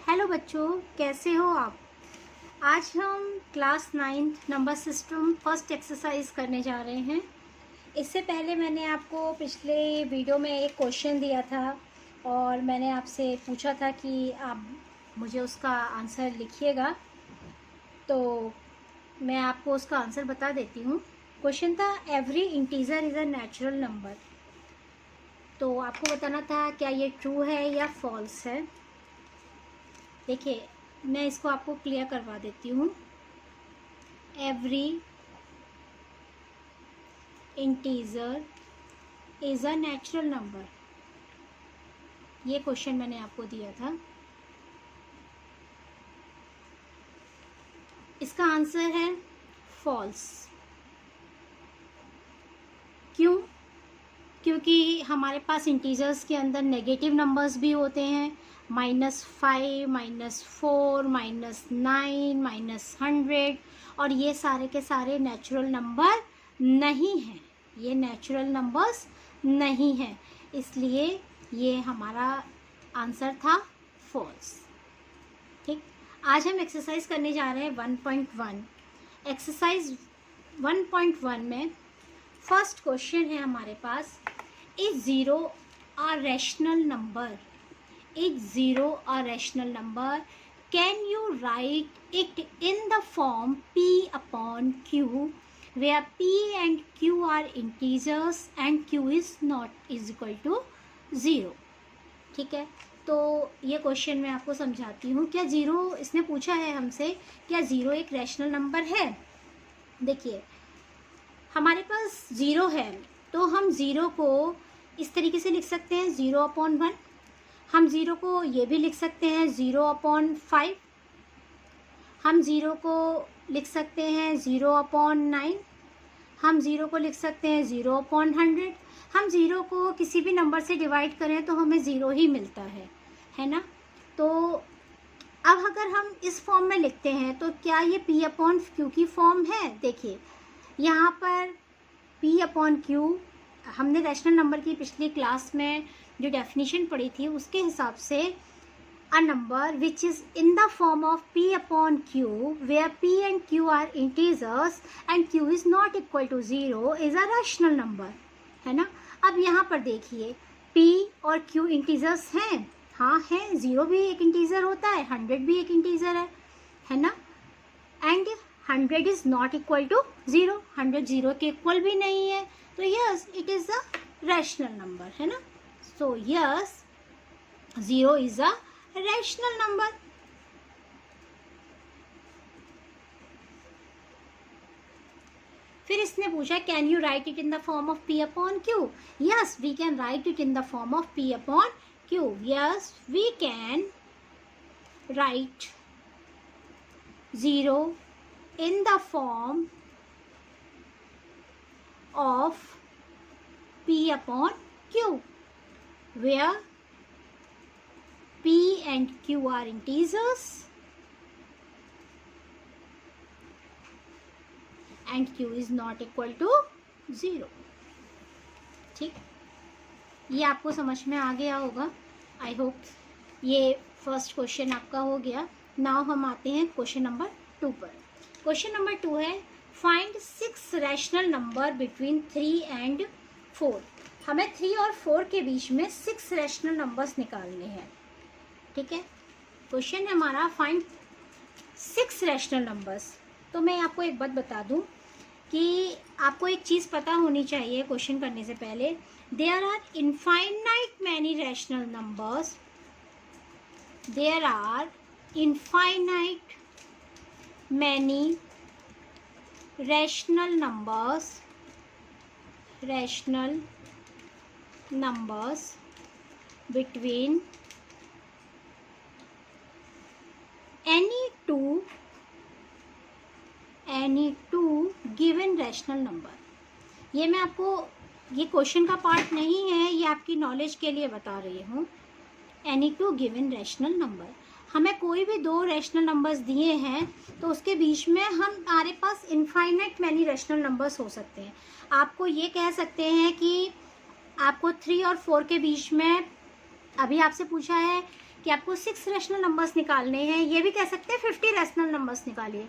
Hello बच्चों, कैसे हो आप। आज हम class 9th number system first exercise करने जा रहे हैं। इससे पहले मैंने आपको पिछले वीडियो में एक क्वेश्चन दिया था और मैंने आपसे पूछा था कि आप मुझे उसका आंसर लिखिएगा। तो मैं आपको उसका आंसर बता देती हूँ। क्वेश्चन था every integer is a natural number. तो आपको बताना था क्या ये ट्रू है या फॉल्स है। देखिए, मैं इसको आपको क्लियर करवा देती हूँ। Every integer is a natural number, ये क्वेश्चन मैंने आपको दिया था। इसका आंसर है फॉल्स। क्यों? क्योंकि हमारे पास इंटीजर्स के अंदर नेगेटिव नंबर्स भी होते हैं, -5, -4, -9, -100, और ये सारे के सारे नेचुरल नंबर नहीं हैं। ये नेचुरल नंबर्स नहीं हैं, इसलिए ये हमारा आंसर था फॉल्स। ठीक, आज हम एक्सरसाइज करने जा रहे हैं 1.1। एक्सरसाइज 1.1 में फर्स्ट क्वेश्चन है हमारे पास, is zero a rational number? Is zero a rational number? Can you write it in the form p upon q where p and q are integers and q is not is equal to 0। ठीक है, तो ये question मैं आपको समझाती हूँ। क्या zero, इसने पूछा है हमसे, क्या ज़ीरो एक रैशनल नंबर है। देखिए, हमारे पास ज़ीरो है तो हम ज़ीरो को इस तरीके से लिख सकते हैं 0/1। हम ज़ीरो को ये भी लिख सकते हैं 0/5। हम ज़ीरो को लिख सकते हैं 0/9। हम ज़ीरो को लिख सकते हैं 0/100। हम ज़ीरो को किसी भी नंबर से डिवाइड करें तो हमें ज़ीरो ही मिलता है ना। तो अब अगर हम इस फॉर्म में लिखते हैं तो क्या ये p/q की फॉर्म है। देखिए, यहाँ पर p/q, हमने रैशनल नंबर की पिछली क्लास में जो डेफिनेशन पढ़ी थी उसके हिसाब से a number which is in the form of p/q where p and q are integers and q is not equal to 0 is a rational number, है ना। अब यहाँ पर देखिए, p और q इंटीजर्स हैं। हाँ हैं, 0 भी एक इंटीजर होता है, 100 भी एक इंटीजर है ना। And 100 is not equal to 0, 100 0 के इक्वल भी नहीं है, तो yes it is a rational number, है ना। So yes, 0 is a rational number. फिर इसने पूछा can you write it in the form of p/q। Yes, we can write it in the form of p/q। Yes, we can write 0 in the form of p/q where p and q are integers and q is not equal to 0। ठीक, ये आपको समझ में आ गया होगा। I hope ये first question आपका हो गया। नाउ हम आते हैं क्वेश्चन नंबर 2 पर। क्वेश्चन नंबर 2 है find 6 rational number between 3 and 4। हमें 3 और 4 के बीच में 6 रैशनल नंबर्स निकालने हैं। ठीक है, क्वेश्चन है हमारा फाइंड 6 रैशनल नंबर्स। तो मैं आपको एक बात बता दूं कि आपको एक चीज़ पता होनी चाहिए क्वेश्चन करने से पहले। There are infinite many rational numbers. There are infinite many rational numbers between any two given rational number। ये मैं आपको, ये क्वेश्चन का पार्ट नहीं है, ये आपकी नॉलेज के लिए बता रही हूँ। Any two given rational number, हमें कोई भी 2 रैशनल नंबर्स दिए हैं तो उसके बीच में हमारे पास इनफाइनाइट मैनी रैशनल नंबर्स हो सकते हैं। आपको ये कह सकते हैं कि आपको 3 और 4 के बीच में, अभी आपसे पूछा है कि आपको 6 रैशनल नंबर्स निकालने हैं, ये भी कह सकते हैं 50 रैशनल नंबर्स निकालिए,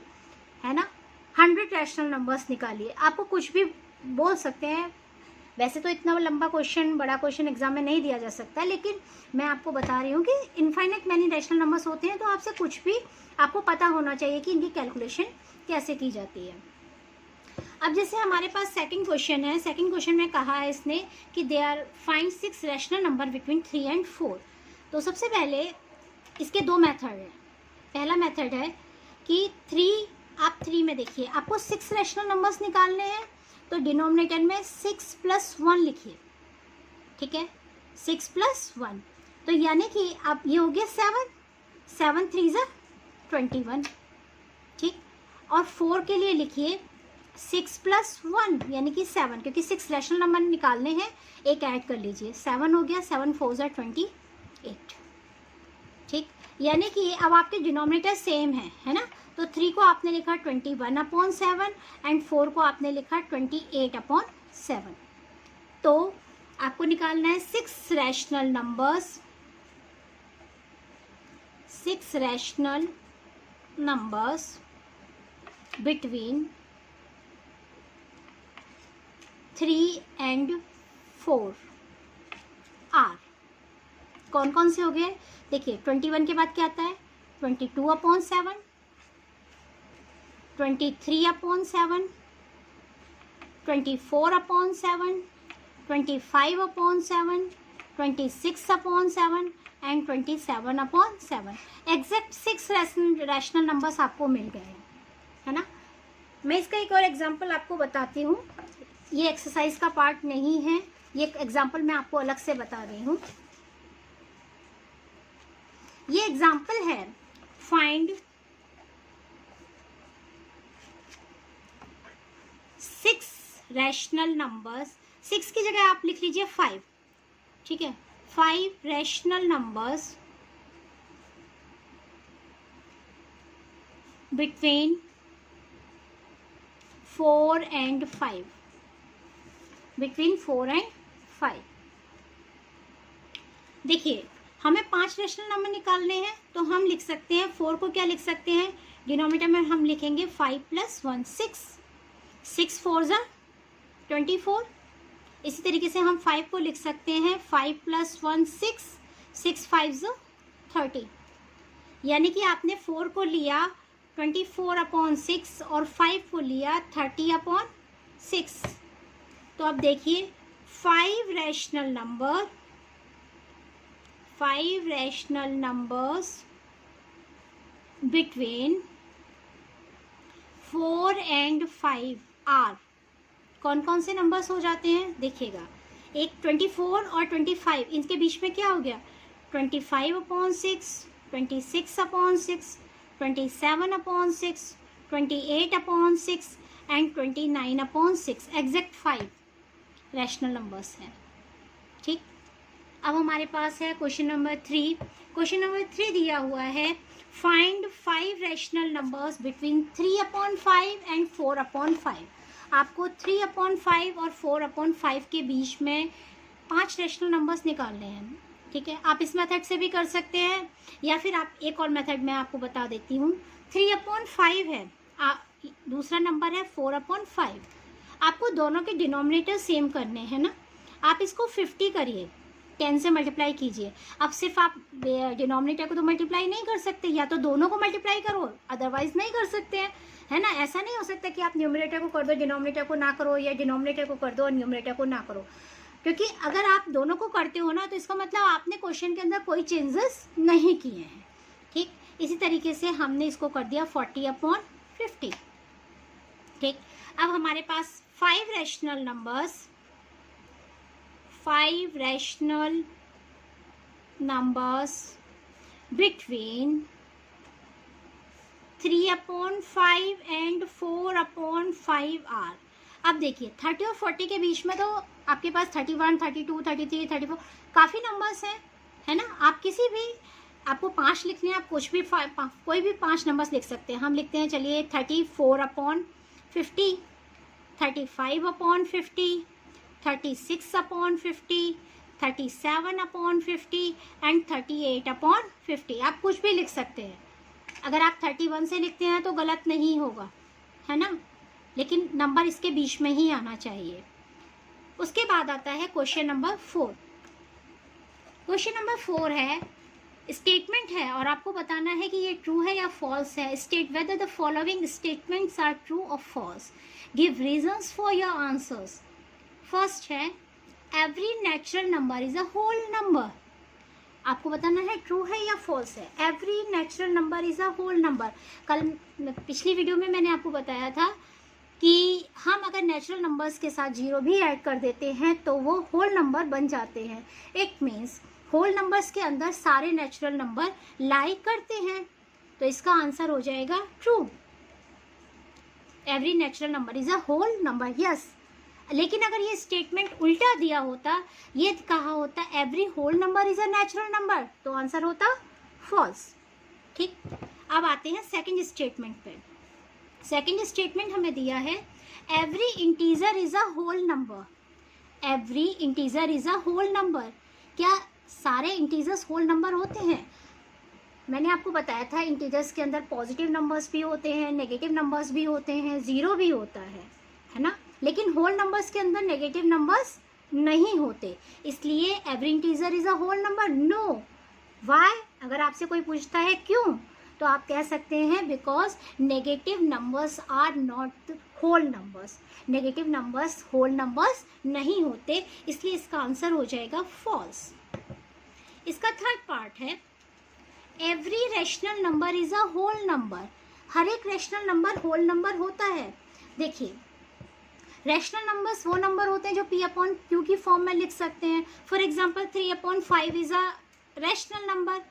है ना, 100 रैशनल नंबर्स निकालिए, आपको कुछ भी बोल सकते हैं। वैसे तो इतना लंबा क्वेश्चन, बड़ा क्वेश्चन एग्जाम में नहीं दिया जा सकता, लेकिन मैं आपको बता रही हूँ कि इनफाइनाइट मैनी रैशनल नंबर्स होते हैं, तो आपसे कुछ भी आपको पता होना चाहिए कि इनकी कैलकुलेशन कैसे की जाती है। अब जैसे हमारे पास सेकंड क्वेश्चन है, सेकंड क्वेश्चन में कहा है इसने कि they are find 6 rational number between 3 and 4। तो सबसे पहले इसके दो मेथड है। पहला मेथड है कि 3 में देखिए, आपको 6 रैशनल नंबर्स निकालने हैं, तो डिनोमिनेटर में 6 + 1 लिखिए, ठीक है, 6 + 1, तो यानी कि आप ये हो गया 7 3 = 21, ठीक। और 4 के लिए लिखिए 6 + 1 यानी कि 7, क्योंकि 6 रैशनल नंबर निकालने हैं, एक ऐड कर लीजिए, 7 हो गया, 7 4 = 28, ठीक। यानी कि अब आपके डिनोमिनेटर सेम है ना, तो 3 को आपने लिखा 21/7 एंड 4 को आपने लिखा 28/7। तो आपको निकालना है 6 rational numbers between 3 and 4 are. कौन कौन से हो गए देखिए, 21 के बाद क्या आता है, 22/7, 23/7, 24/7, 25/7, 26/7 एंड 27/7। एग्जैक्ट 6 रैशनल नंबर्स आपको मिल गए हैं, है ना। मैं इसका एक और एग्जांपल आपको बताती हूँ, ये एक्सरसाइज का पार्ट नहीं है, ये एग्जांपल मैं आपको अलग से बता रही हूँ। ये एग्जांपल है, फाइंड 6 रैशनल नंबर्स, 6 की जगह आप लिख लीजिए 5, ठीक है, 5 rational numbers between 4 and 5, between 4 and 5। देखिए, हमें 5 रैशनल नंबर निकालने हैं, तो हम लिख सकते हैं 4 को क्या लिख सकते हैं, डिनोमिनेटर में हम लिखेंगे 5 + 1 6 4 = 24। इसी तरीके से हम 5 को लिख सकते हैं 5 + 1 6 5 = 30। यानी कि आपने 4 को लिया 24/6 और 5 को लिया 30/6। तो अब देखिए 5 rational numbers between 4 and 5 are. कौन कौन से नंबर्स हो जाते हैं देखिएगा, एक 24 और 25, इनके बीच में क्या हो गया, 25/6, 26/6, 27/6, 28/6 एंड 29/6। एग्जैक्ट 5 रैशनल नंबर्स हैं, ठीक। अब हमारे पास है क्वेश्चन नंबर 3। क्वेश्चन नंबर 3 दिया हुआ है, find 5 rational numbers between 3/5 and 4/5। आपको 3/5 और 4/5 के बीच में 5 रैशनल नंबर्स निकालने हैं, ठीक है। आप इस मेथड से भी कर सकते हैं, या फिर आप एक और मेथड मैं आपको बता देती हूँ। 3/5 है, दूसरा नंबर है 4/5। आपको दोनों के डिनोमिनेटर सेम करने हैं ना, आप इसको 50 करिए, 10 से मल्टीप्लाई कीजिए। अब सिर्फ आप डिनोमिनेटर को तो मल्टीप्लाई नहीं कर सकते, या तो दोनों को मल्टीप्लाई करो, अदरवाइज नहीं कर सकते हैं, है ना। ऐसा नहीं हो सकता कि आप न्यूमरेटर को कर दो डिनोमिनेटर को ना करो, या डिनोमिनेटर को कर दो और न्यूमरेटर को ना करो, क्योंकि अगर आप दोनों को करते हो ना, तो इसका मतलब आपने क्वेश्चन के अंदर कोई चेंजेस नहीं किए हैं, ठीक। इसी तरीके से हमने इसको कर दिया 40/50, ठीक। अब हमारे पास 5 rational numbers between 3/5 and 4/5 are. अब देखिए 30 और 40 के बीच में तो आपके पास 31, 32, 33, 34 काफ़ी नंबर्स हैं, है ना। आप किसी भी, आपको 5 लिखने हैं, आप कुछ भी कोई भी 5 नंबर्स लिख सकते हैं। हम लिखते हैं, चलिए 34/50, 35/50, 36/50, 37/50 एंड 38/50। आप कुछ भी लिख सकते हैं। अगर आप 31 से लिखते हैं तो गलत नहीं होगा, है ना, लेकिन नंबर इसके बीच में ही आना चाहिए। उसके बाद आता है क्वेश्चन नंबर 4। क्वेश्चन नंबर 4 है, स्टेटमेंट है और आपको बताना है कि ये ट्रू है या फॉल्स है। State whether the following statements are true और false, give reasons for your answers. First है, every natural number is a whole number. आपको बताना है ट्रू है या फॉल्स है। Every natural number is a whole number. कल पिछली वीडियो में मैंने आपको बताया था कि हम अगर नेचुरल नंबर्स के साथ जीरो भी ऐड कर देते हैं तो वो होल नंबर बन जाते हैं। इट मीन्स होल नंबर्स के अंदर सारे नेचुरल नंबर लाई करते हैं, तो इसका आंसर हो जाएगा true. Every natural number is a whole number, yes. लेकिन अगर ये स्टेटमेंट उल्टा दिया होता, ये कहा होता every whole number is a natural number, तो आंसर होता फॉल्स। ठीक, अब आते हैं सेकंड स्टेटमेंट पे। सेकंड स्टेटमेंट हमें दिया है, every integer is a whole number. Every integer is a whole number. क्या सारे इंटीजर्स होल नंबर होते हैं? मैंने आपको बताया था इंटीजर्स के अंदर पॉजिटिव नंबर्स भी होते हैं, नेगेटिव नंबर्स भी होते हैं, जीरो भी होता है ना, लेकिन होल नंबर्स के अंदर नेगेटिव नंबर्स नहीं होते। इसलिए every integer is a whole number, no. Why? अगर आपसे कोई पूछता है क्यों, तो आप कह सकते हैं because negative numbers are not whole numbers. Negative numbers whole numbers नहीं होते, इसलिए इसका आंसर हो जाएगा फॉल्स। इसका थर्ड पार्ट है, every rational number is a whole number. हर एक रैशनल नंबर होल नंबर होता है। देखिए, रैशनल नंबर्स वो नंबर होते हैं जो p/q की फॉर्म में लिख सकते हैं। For example 3/5 is a rational number,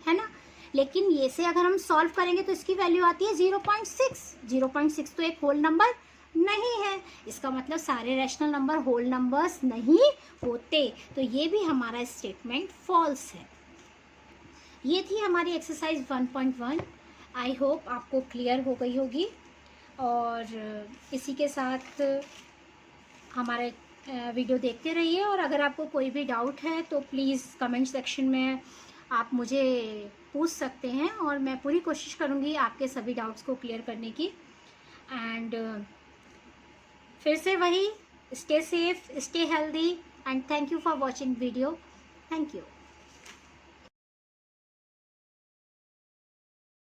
है ना, लेकिन ये से अगर हम सॉल्व करेंगे तो इसकी वैल्यू आती है 0.6। 0.6 तो एक होल नंबर नहीं है। इसका मतलब सारे रैशनल नंबर होल नंबर्स नहीं होते, तो ये भी हमारा स्टेटमेंट फॉल्स है। ये थी हमारी एक्सरसाइज 1.1। आई होप आपको क्लियर हो गई होगी, और इसी के साथ हमारे वीडियो देखते रहिए। और अगर आपको कोई भी डाउट है तो प्लीज़ कमेंट सेक्शन में आप मुझे पूछ सकते हैं, और मैं पूरी कोशिश करूँगी आपके सभी डाउट्स को क्लियर करने की। एंड फिर से वही, stay safe, stay healthy, and thank you for watching video. Thank you.